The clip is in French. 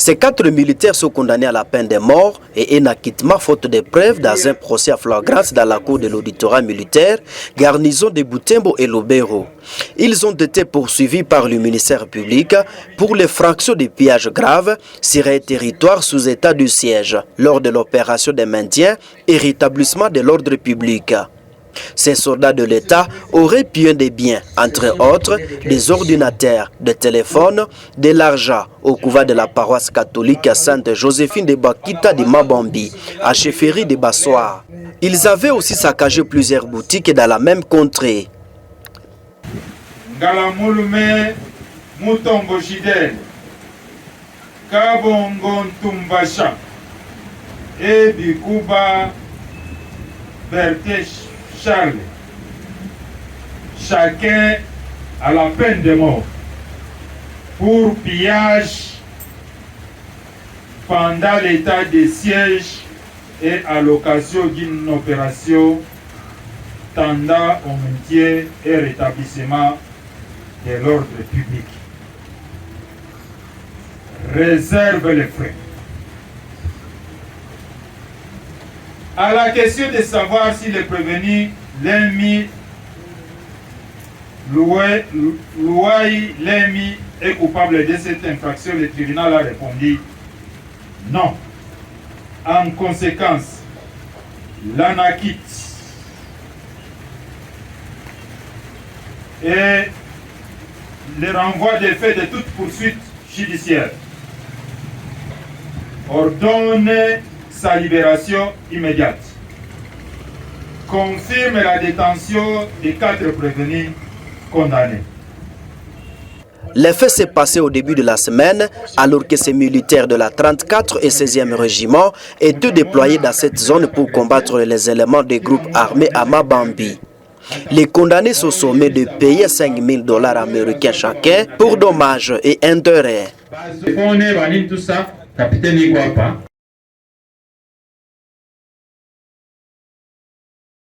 Ces 4 militaires sont condamnés à la peine de mort et un acquittement faute de preuves dans un procès à flagrance dans la cour de l'auditorat militaire, garnison de Butembo et Lubero. Ils ont été poursuivis par le ministère public pour les fractions de pillage graves sur un territoire sous état de siège lors de l'opération de maintien et rétablissement de l'ordre public. Ces soldats de l'État auraient pillé des biens, entre autres des ordinateurs, des téléphones, de l'argent au couvent de la paroisse catholique Sainte Joséphine de Bakita de Mabambi, à Chefferie de Bassoir. Ils avaient aussi saccagé plusieurs boutiques dans la même contrée. Ngalamulume Mutombo Shidel, Kabongo Tumbasha, et Bikuba Bertesh Charles, chacun à la peine de mort pour pillage pendant l'état de siège et à l'occasion d'une opération tendant au maintien et rétablissement de l'ordre public. Réserve les frais. À la question de savoir si le prévenu Lemi Louaï Lemi est coupable de cette infraction, le tribunal a répondu non. En conséquence, l'anakit et le renvoi des faits de toute poursuite judiciaire ordonne sa libération immédiate. Confirme la détention des 4 prévenus condamnés. Les faits s'est passé au début de la semaine, alors que ces militaires de la 34 et 16e régiment étaient déployés dans cette zone pour combattre les éléments des groupes armés à Mabambi. Les condamnés sont sommés de payer $5,000 américains chacun pour dommages et intérêts.